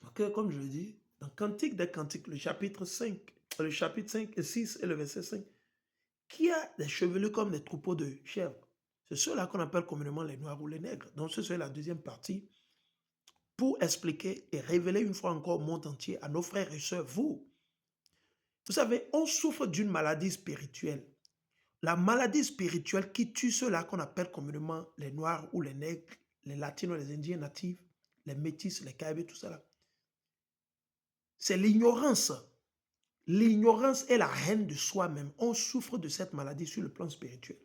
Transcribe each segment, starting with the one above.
Ok, comme je le dis, dans Cantique des Cantiques, le chapitre 5 et 6 et le verset 5, qui a des chevelus comme des troupeaux de chèvres. C'est ceux-là qu'on appelle communément les noirs ou les nègres. Donc, ce serait la deuxième partie pour expliquer et révéler une fois encore au monde entier, à nos frères et sœurs, vous savez, on souffre d'une maladie spirituelle. La maladie spirituelle qui tue ceux-là qu'on appelle communément les noirs ou les nègres, les latinos, les indiens natifs, les métis, les caribés, tout ça là. C'est l'ignorance. L'ignorance est la haine de soi-même. On souffre de cette maladie sur le plan spirituel.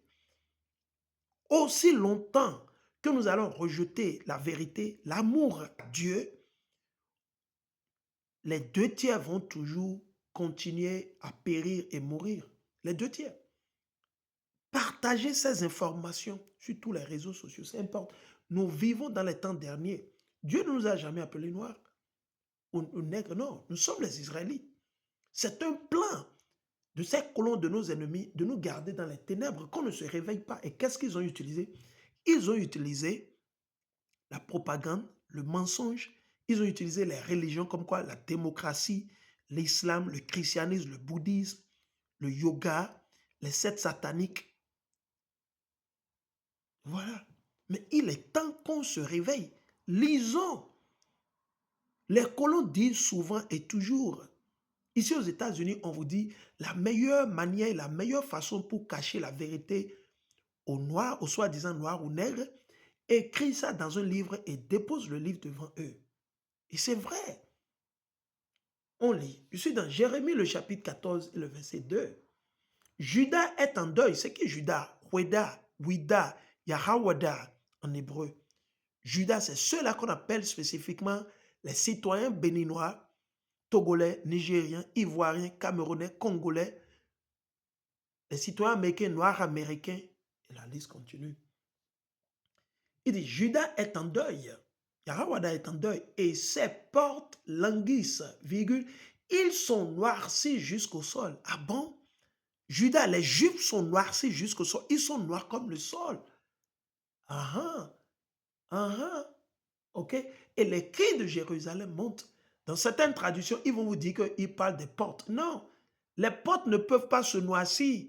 Aussi longtemps que nous allons rejeter la vérité, l'amour à Dieu, les deux tiers vont toujours continuer à périr et mourir. Les deux tiers. Partagez ces informations sur tous les réseaux sociaux, c'est important. Nous vivons dans les temps derniers. Dieu ne nous a jamais appelés noirs ou nègres, non. Nous sommes les Israélites. C'est un plan de ces colons de nos ennemis de nous garder dans les ténèbres, qu'on ne se réveille pas. Et qu'est-ce qu'ils ont utilisé? Ils ont utilisé la propagande, le mensonge. Ils ont utilisé les religions comme quoi la démocratie, l'islam, le christianisme, le bouddhisme, le yoga, les sectes sataniques. Voilà. Mais il est temps qu'on se réveille. Lisons. Les colons disent souvent et toujours, ici aux États-Unis, on vous dit la meilleure manière, la meilleure façon pour cacher la vérité aux noirs, aux soi-disant noirs ou nègres, écrit ça dans un livre et dépose le livre devant eux. Et c'est vrai. On lit. Je suis dans Jérémie, le chapitre 14 et le verset 2. Judas est en deuil. C'est qui Judas? Wida, Yahawada en hébreu. Judas, c'est ceux-là qu'on appelle spécifiquement les citoyens béninois, togolais, nigériens, ivoiriens, camerounais, congolais, les citoyens américains, noirs américains. Et la liste continue. Il dit, Judas est en deuil. Yahawada est en deuil. Et ses portes languissent, virgule, ils sont noircis jusqu'au sol. Ah bon? Judas, les Juifs sont noircis jusqu'au sol. Ils sont noirs comme le sol. Ah ah. OK? Et les cris de Jérusalem montent. Dans certaines traductions, ils vont vous dire qu'ils parlent des portes. Non, les portes ne peuvent pas se noircir.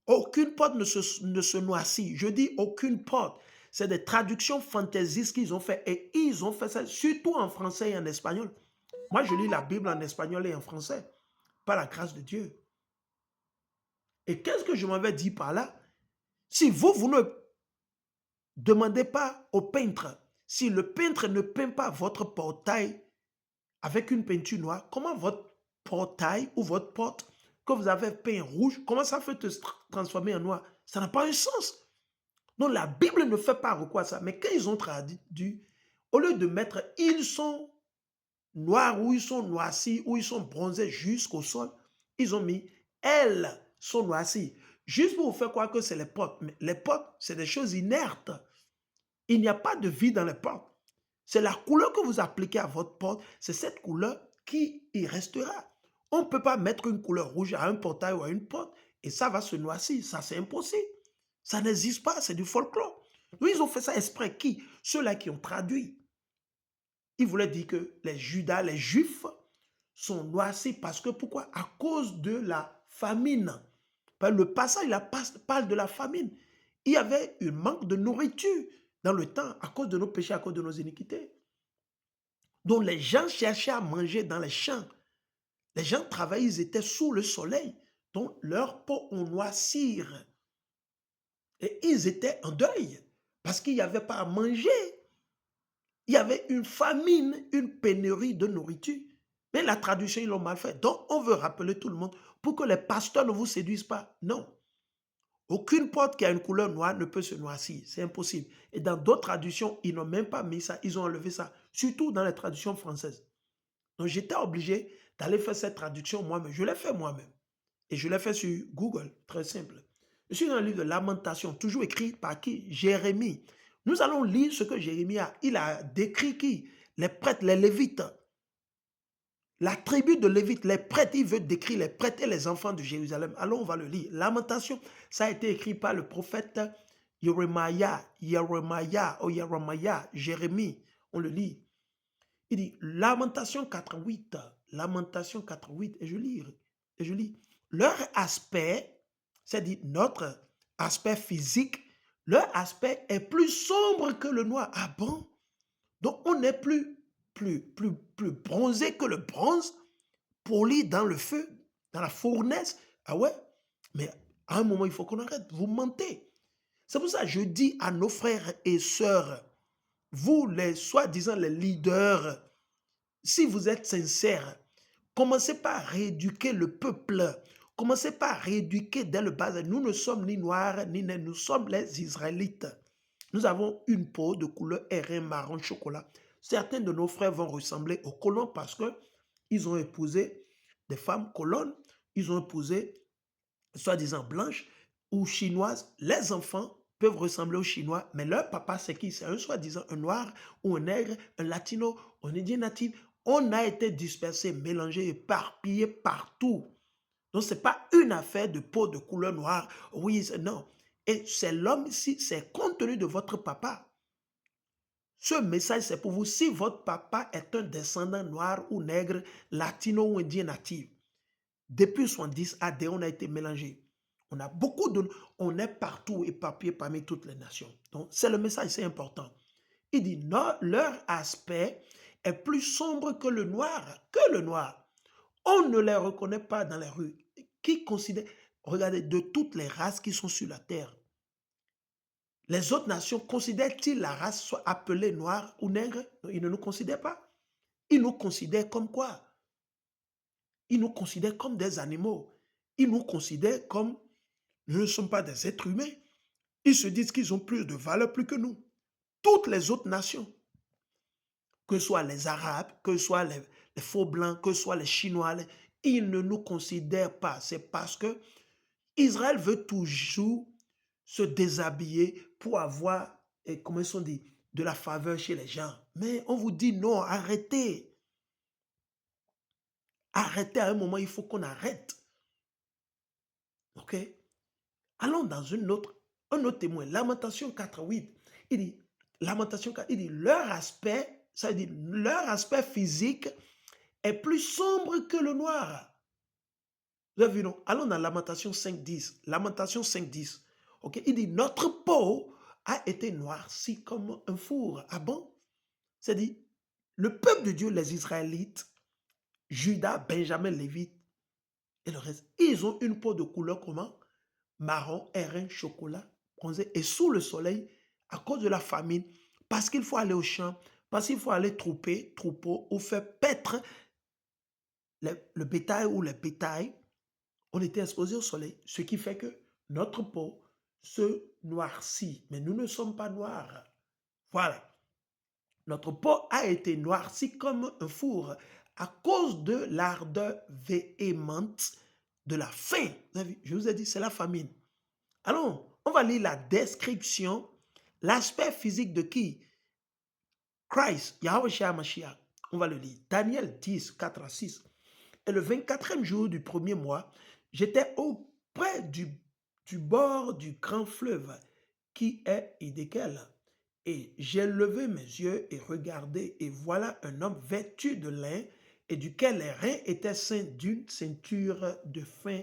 Aucune porte ne se noircit. Je dis aucune porte. C'est des traductions fantaisistes qu'ils ont fait. Et ils ont fait ça surtout en français et en espagnol. Moi, je lis la Bible en espagnol et en français. Par la grâce de Dieu. Et qu'est-ce que je m'avais dit par là? Si vous ne demandez pas au peintre, si le peintre ne peint pas votre portail avec une peinture noire, comment votre portail ou votre porte que vous avez peint rouge, comment ça fait te transformer en noir? Ça n'a pas un sens. Donc la Bible ne fait pas recours à ça. Mais quand ils ont traduit, au lieu de mettre ils sont noirs ou ils sont noircis ou ils sont bronzés jusqu'au sol, ils ont mis elles sont noircies. Juste pour vous faire croire que c'est les portes. Mais les portes, c'est des choses inertes. Il n'y a pas de vie dans les portes. C'est la couleur que vous appliquez à votre porte, c'est cette couleur qui y restera. On ne peut pas mettre une couleur rouge à un portail ou à une porte et ça va se noircir. Ça, c'est impossible. Ça n'existe pas, c'est du folklore. Donc, ils ont fait ça exprès. Qui? Ceux-là qui ont traduit. Ils voulaient dire que les Judas, les Juifs, sont noircis parce que pourquoi? À cause de la famine. Le passage parle de la famine. Il y avait un manque de nourriture dans le temps à cause de nos péchés, à cause de nos iniquités. Donc les gens cherchaient à manger dans les champs. Les gens travaillaient, ils étaient sous le soleil. Donc leur peau ont noircir. Et ils étaient en deuil parce qu'il n'y avait pas à manger. Il y avait une famine, une pénurie de nourriture. Mais la traduction, ils l'ont mal fait. Donc on veut rappeler tout le monde pour que les pasteurs ne vous séduisent pas. Non. Aucune porte qui a une couleur noire ne peut se noircir. C'est impossible. Et dans d'autres traductions, ils n'ont même pas mis ça. Ils ont enlevé ça. Surtout dans les traductions françaises. Donc j'étais obligé d'aller faire cette traduction moi-même. Je l'ai fait moi-même. Et je l'ai fait sur Google. Très simple. Je suis dans le livre de Lamentation, toujours écrit par qui? Jérémie. Nous allons lire ce que Jérémie a. Il a décrit qui? Les prêtres, les lévites. La tribu de Lévite, les prêtres, il veut décrire les prêtres et les enfants de Jérusalem. Alors on va le lire. Lamentation, ça a été écrit par le prophète Jérémie. On le lit. Il dit, Lamentation 4.8, Lamentation 4.8, et je lis, leur aspect, c'est-à-dire notre aspect physique, leur aspect est plus sombre que le noir. Ah bon? Donc on est plus bronzé que le bronze, poli dans le feu, dans la fournaise. Ah ouais? Mais à un moment, il faut qu'on arrête. Vous mentez. C'est pour ça que je dis à nos frères et sœurs, vous les soi-disant les leaders, si vous êtes sincères, commencez par rééduquer le peuple. Commencez par rééduquer dès le bas âge. Nous ne sommes ni noirs ni nègres, nous sommes les Israélites. Nous avons une peau de couleur airain, marron, chocolat. Certains de nos frères vont ressembler aux colons parce qu'ils ont épousé des femmes colonnes, ils ont épousé soi-disant blanches ou chinoises. Les enfants peuvent ressembler aux Chinois, mais leur papa, c'est qui? C'est un soi-disant un noir ou un nègre, un latino, un indien natif. On a été dispersés, mélangés, éparpillés partout. Donc, ce n'est pas une affaire de peau de couleur noire. Oui, non. Et c'est l'homme ici, c'est compte tenu de votre papa. Ce message, c'est pour vous. Si votre papa est un descendant noir ou nègre, latino ou indien natif, depuis 70 AD, on a été mélangé. On a beaucoup de... On est partout éparpillé parmi toutes les nations. Donc, c'est le message, c'est important. Il dit, non, leur aspect est plus sombre que le noir. Que le noir. On ne les reconnaît pas dans les rues. Qui considère... Regardez, de toutes les races qui sont sur la terre, les autres nations considèrent-ils la race soit appelée noire ou nègre? Non, ils ne nous considèrent pas. Ils nous considèrent comme quoi? Ils nous considèrent comme des animaux. Ils nous considèrent comme nous ne sommes pas des êtres humains. Ils se disent qu'ils ont plus de valeur plus que nous. Toutes les autres nations, que ce soit les Arabes, que ce soit les faux blancs, que ce soit les Chinois, ils ne nous considèrent pas. C'est parce que Israël veut toujours se déshabiller pour avoir, comment ils sont dit, de la faveur chez les gens. Mais on vous dit non, arrêtez. Arrêtez, à un moment, il faut qu'on arrête. OK? Allons dans un autre témoin. Lamentation 4.8. Il dit, Lamentation 4, il dit, leur aspect, ça veut dire, leur aspect physique est plus sombre que le noir. Vous avez vu, non? Allons dans Lamentation 5.10. Lamentation 5.10. OK? Il dit, notre peau a été noircie comme un four. Ah bon? C'est-à-dire, le peuple de Dieu, les Israélites, Judas, Benjamin, Lévite et le reste, ils ont une peau de couleur comment? Marron, airain, chocolat, bronzé. Et sous le soleil, à cause de la famine, parce qu'il faut aller au champ, parce qu'il faut aller troupeau, ou faire paître le bétail ou les bétails, on était exposé au soleil, ce qui fait que notre peau se noircit. Mais nous ne sommes pas noirs. Voilà. Notre peau a été noircie comme un four à cause de l'ardeur véhémente de la faim. Je vous ai dit, c'est la famine. Allons, on va lire la description, l'aspect physique de qui? Christ, Yahweh Shah Mashiach. On va le lire. Daniel 10, 4 à 6. Et le 24e jour du premier mois, j'étais auprès du bord du grand fleuve qui est Idékel. Et j'ai levé mes yeux et regardé, et voilà un homme vêtu de lin, et duquel les reins étaient ceints d'une ceinture de fin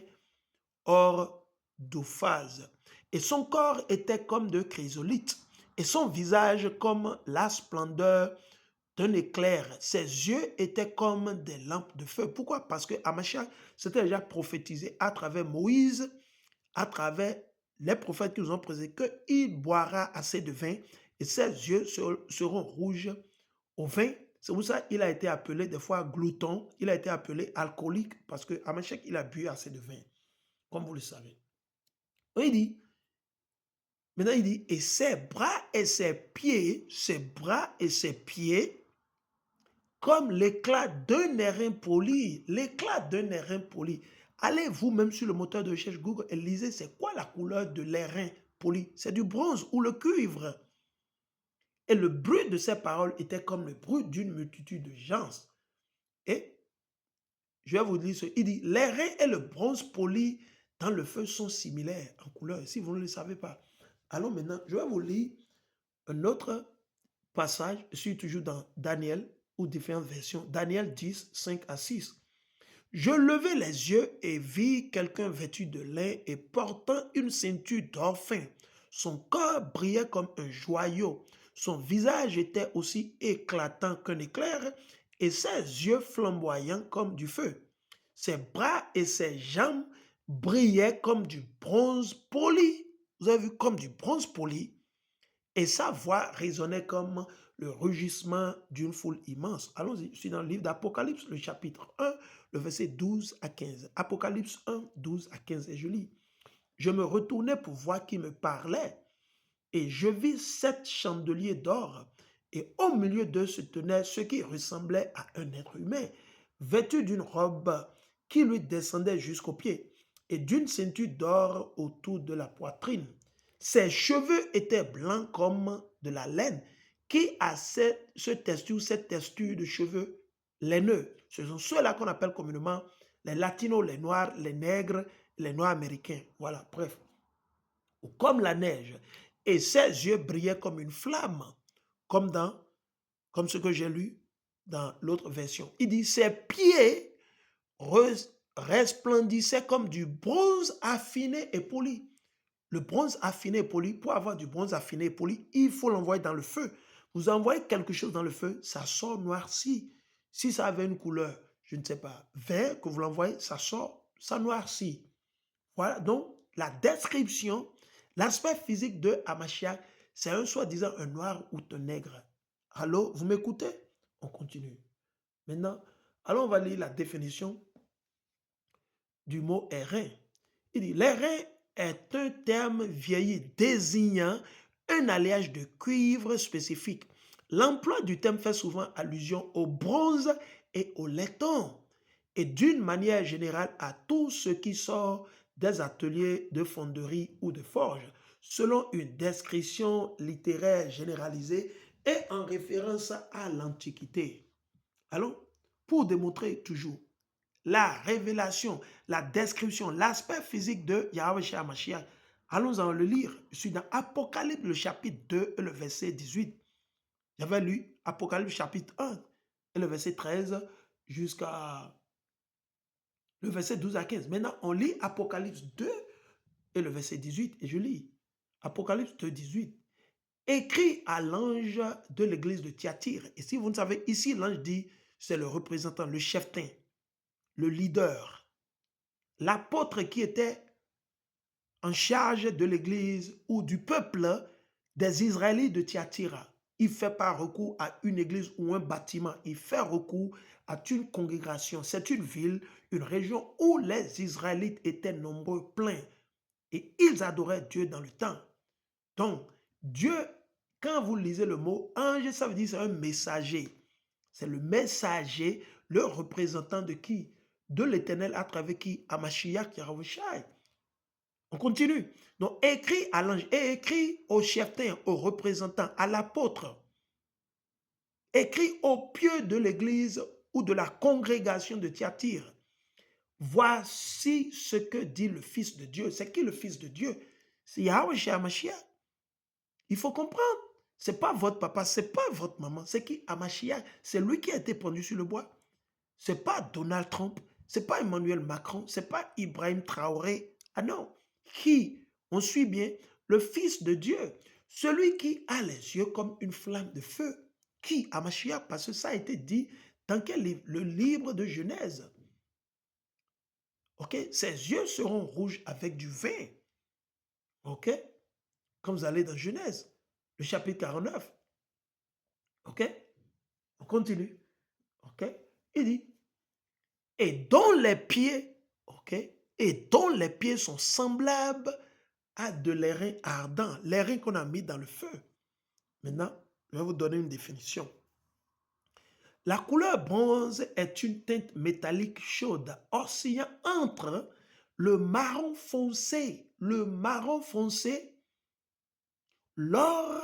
or d'ophase. Et son corps était comme de chrysolite, et son visage comme la splendeur d'un éclair. Ses yeux étaient comme des lampes de feu. Pourquoi? Parce que Hamashiach s'était déjà prophétisé à travers Moïse, à travers les prophètes qui nous ont présenté qu'il boira assez de vin et ses yeux seront rouges au vin. C'est pour ça qu'il a été appelé des fois glouton, il a été appelé alcoolique parce que Hamashiach, il a bu assez de vin, comme vous le savez. Donc il dit, maintenant il dit, et ses bras et ses pieds, comme l'éclat d'un airain poli. L'éclat d'un airain poli. Allez vous-même sur le moteur de recherche Google et lisez c'est quoi la couleur de l'airain poli. C'est du bronze ou le cuivre. Et le bruit de ces paroles était comme le bruit d'une multitude de gens. Et je vais vous dire ce. Il dit, l'airain et le bronze poli dans le feu sont similaires en couleur. Si vous ne le savez pas. Alors maintenant, je vais vous lire un autre passage. Je suis toujours dans Daniel ou différentes versions. Daniel 10, 5 à 6. Je levai les yeux et vis quelqu'un vêtu de lin et portant une ceinture d'or fin. Son corps brillait comme un joyau. Son visage était aussi éclatant qu'un éclair et ses yeux flamboyants comme du feu. Ses bras et ses jambes brillaient comme du bronze poli. Vous avez vu, comme du bronze poli. Et sa voix résonnait comme le rugissement d'une foule immense. Allons-y, je suis dans le livre d'Apocalypse, le chapitre 1, le verset 12 à 15. Apocalypse 1, 12 à 15, et je lis. Je me retournai pour voir qui me parlait, et je vis 7 chandeliers d'or, et au milieu d'eux se tenait ce qui ressemblait à un être humain, vêtu d'une robe qui lui descendait jusqu'aux pieds, et d'une ceinture d'or autour de la poitrine. Ses cheveux étaient blancs comme de la laine. Qui a cette texture de cheveux laineux? Ce sont ceux-là qu'on appelle communément les latinos, les noirs, les nègres, les noirs américains. Voilà, bref. Ou comme la neige. Et ses yeux brillaient comme une flamme, comme comme ce que j'ai lu dans l'autre version. Il dit, ses pieds resplendissaient comme du bronze affiné et poli. Le bronze affiné et poli, pour avoir du bronze affiné et poli, il faut l'envoyer dans le feu. Vous envoyez quelque chose dans le feu, ça sort noirci. Si ça avait une couleur, je ne sais pas, vert, que vous l'envoyez, ça sort, ça noircit. Voilà, donc la description, l'aspect physique de Hamashiach, c'est un soi-disant un noir ou un nègre. Allô, vous m'écoutez? On continue. Maintenant, allons, on va lire la définition du mot airain. Il dit, l'airain est un terme vieilli désignant un alliage de cuivre spécifique. L'emploi du terme fait souvent allusion au bronze et au laiton, et d'une manière générale à tout ce qui sort des ateliers de fonderie ou de forge, selon une description littéraire généralisée et en référence à l'Antiquité. Allons, pour démontrer toujours la révélation, la description, l'aspect physique de Yahweh Shah Mashiach. Allons-en le lire. Je suis dans Apocalypse, le chapitre 2 et le verset 18. J'avais lu Apocalypse chapitre 1 et le verset 13 jusqu'à le verset 12 à 15. Maintenant, on lit Apocalypse 2 et le verset 18 et je lis Apocalypse 2, 18. Écrit à l'ange de l'église de Thyatire. Et si vous ne savez, ici, l'ange dit, c'est le représentant, le cheftain, le leader, l'apôtre qui était en charge de l'église ou du peuple des Israélites de Thyatira. Il ne fait pas recours à une église ou un bâtiment, il fait recours à une congrégation. C'est une ville, une région où les Israélites étaient nombreux, pleins, et ils adoraient Dieu dans le temps. Donc, Dieu, quand vous lisez le mot ange, ça veut dire c'est un messager. C'est le messager, le représentant de qui? De l'Éternel à travers qui? Hamashiach Yahweh Shai. On continue. Donc, écrit à l'ange et écrit au cheftain, au représentant, à l'apôtre. Écrit au pieu de l'église ou de la congrégation de Thyatire. Voici ce que dit le Fils de Dieu. C'est qui le Fils de Dieu? C'est Yahweh Shai Hamashiach. Il faut comprendre. Ce n'est pas votre papa, ce n'est pas votre maman. C'est qui? Hamashiach. C'est lui qui a été pendu sur le bois. Ce n'est pas Donald Trump. Ce n'est pas Emmanuel Macron. Ce n'est pas Ibrahim Traoré. Ah non. Qui? On suit bien. Le Fils de Dieu. Celui qui a les yeux comme une flamme de feu. Qui? Hamashiach. Parce que ça a été dit dans quel livre? Le livre de Genèse. Ok? Ses yeux seront rouges avec du vin. Ok? Comme vous allez dans Genèse, le chapitre 49. Ok? On continue. Ok? Il dit, et dont les pieds, ok? Et dont les pieds sont semblables à de l'airain ardent, l'airain qu'on a mis dans le feu. Maintenant, je vais vous donner une définition. La couleur bronze est une teinte métallique chaude, oscillant entre le marron foncé, l'or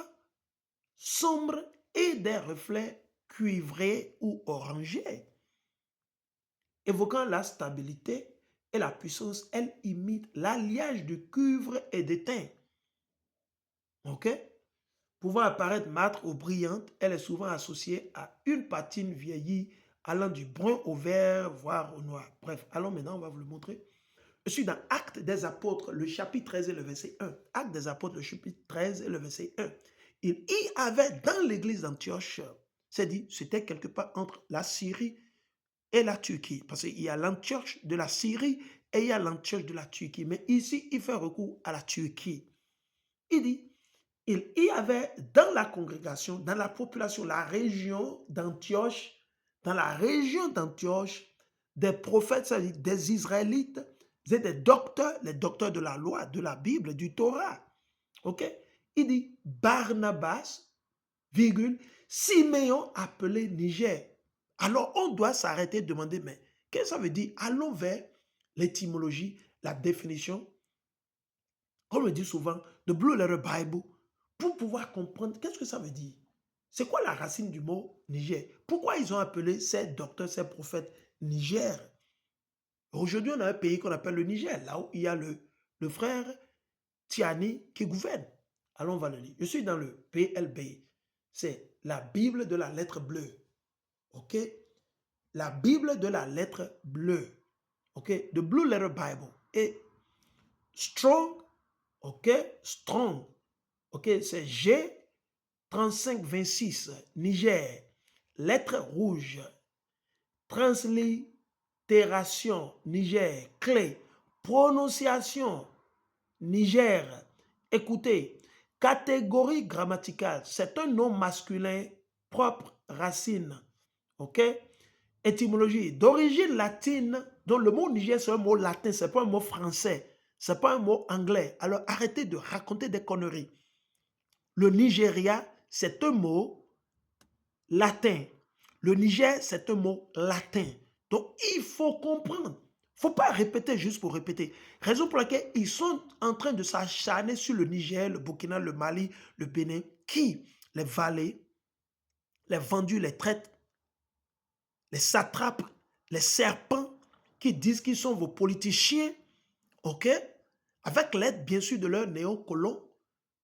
sombre et des reflets cuivrés ou orangés. Évoquant la stabilité et la puissance, elle imite l'alliage de cuivre et d'étain. Ok? Pouvant apparaître mate ou brillante, elle est souvent associée à une patine vieillie allant du brun au vert, voire au noir. Bref, allons maintenant, on va vous le montrer. Je suis dans Actes des Apôtres, le chapitre 13 et le verset 1. Actes des Apôtres, le chapitre 13 et le verset 1. Il y avait dans l'église d'Antioche, c'est dit, c'était quelque part entre la Syrie et la Turquie. Parce qu'il y a l'Antioche de la Syrie et il y a l'Antioche de la Turquie. Mais ici, il fait recours à la Turquie. Il dit, il y avait dans la congrégation, dans la population, la région d'Antioche, dans la région d'Antioche, des prophètes, c'est-à-dire des Israélites, et des docteurs, les docteurs de la loi, de la Bible, du Torah. OK? Il dit Barnabas, virgule, Siméon appelé Niger. Alors on doit s'arrêter et demander, mais qu'est-ce que ça veut dire? Allons vers l'étymologie, la définition. Comme on le dit souvent, the Blue Letter Bible, pour pouvoir comprendre qu'est-ce que ça veut dire. C'est quoi la racine du mot Niger? Pourquoi ils ont appelé ces docteurs, ces prophètes Niger? Aujourd'hui, on a un pays qu'on appelle le Niger, là où il y a le frère Tiani qui gouverne. Allons, on va le lire. Je suis dans le PLB. C'est la Bible de la lettre bleue. OK? La Bible de la lettre bleue. OK? The Blue Letter Bible. Et strong, OK? Strong. OK? C'est G 3526, Niger. Lettre rouge. Translittération, Niger. Clé. Prononciation, Niger. Écoutez, catégorie grammaticale, c'est un nom masculin propre, racine. OK? Étymologie, d'origine latine, donc le mot Niger, c'est un mot latin, ce n'est pas un mot français, ce n'est pas un mot anglais. Alors arrêtez de raconter des conneries. Le Nigeria, c'est un mot latin. Le Niger, c'est un mot latin. Donc, il faut comprendre. Il ne faut pas répéter juste pour répéter. Raison pour laquelle ils sont en train de s'acharner sur le Niger, le Burkina, le Mali, le Bénin, qui, les valets, les vendus, les traites, les satrapes, les serpents, qui disent qu'ils sont vos politiciens, ok? Avec l'aide, bien sûr, de leurs néocolons,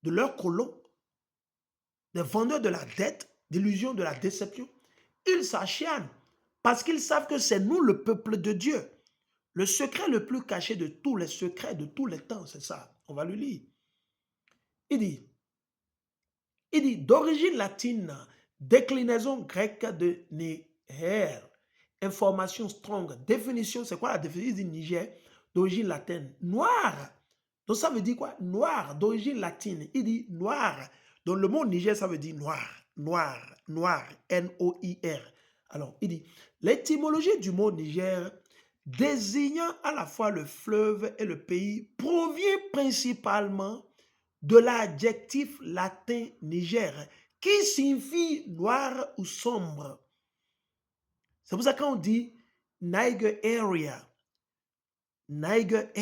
de leurs colons, des vendeurs de la dette, d'illusion, de la déception. Ils s'acharnent parce qu'ils savent que c'est nous le peuple de Dieu. Le secret le plus caché de tous les secrets de tous les temps, c'est ça. On va le lire. Il dit, d'origine latine, déclinaison grecque de Niger, information strong, définition, c'est quoi la définition? Il dit Niger, d'origine latine, noir. Donc ça veut dire quoi? Noir, d'origine latine. Il dit noir. Donc le mot Niger, ça veut dire noir, noir, noir, N-O-I-R. Alors, il dit, l'étymologie du mot Niger, désignant à la fois le fleuve et le pays, provient principalement de l'adjectif latin Niger, qui signifie noir ou sombre. C'est pour ça qu'on dit Niger area, Nigeria,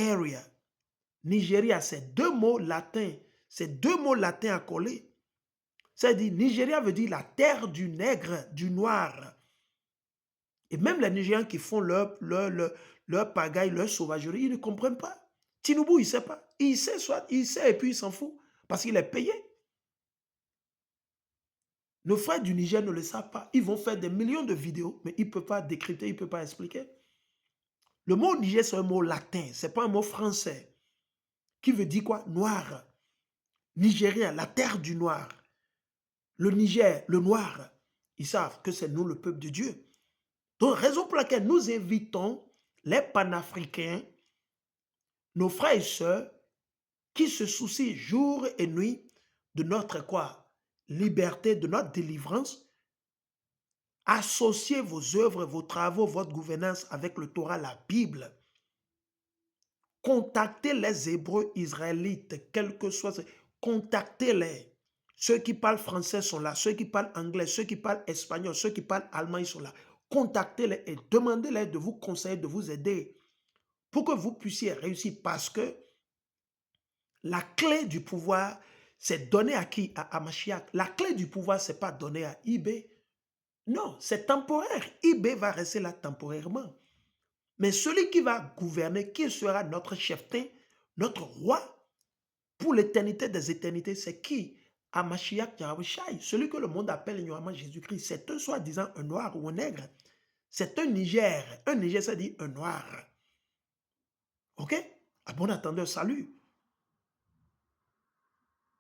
c'est deux mots latins, à coller. C'est-à-dire, Nigeria veut dire la terre du nègre, du noir. Et même les Nigériens qui font leur pagaille, leur sauvagerie, ils ne comprennent pas. Tinubu, il ne sait pas. Il sait et puis il s'en fout parce qu'il est payé. Nos frères du Niger ne le savent pas. Ils vont faire des millions de vidéos, mais ils ne peuvent pas décrypter, ils ne peuvent pas expliquer. Le mot Niger, c'est un mot latin, ce n'est pas un mot français. Qui veut dire quoi? Noir. Nigérien, la terre du noir. Le Niger, le noir. Ils savent que c'est nous le peuple de Dieu. Donc, raison pour laquelle nous invitons les panafricains, nos frères et sœurs, qui se soucient jour et nuit de notre quoi? Liberté, de notre délivrance. Associez vos œuvres, vos travaux, votre gouvernance avec le Torah, la Bible. Contactez les Hébreux israélites, quel que soit. Contactez-les. Ceux qui parlent français sont là, ceux qui parlent anglais, ceux qui parlent espagnol, ceux qui parlent allemand, ils sont là. Contactez-les et demandez-les de vous conseiller, de vous aider pour que vous puissiez réussir parce que la clé du pouvoir, c'est donné à qui? À Mashiach. La clé du pouvoir, ce n'est pas donné à IB. Non, c'est temporaire. IB va rester là temporairement. Mais celui qui va gouverner, qui sera notre cheftain, notre roi, pour l'éternité des éternités, c'est qui? à Mashiach Yahushai, celui que le monde appelle ignoramment Jésus-Christ. C'est un soi-disant un noir ou un nègre. C'est un Niger. Un Niger, ça dit un noir. OK? À bon entendeur, salut.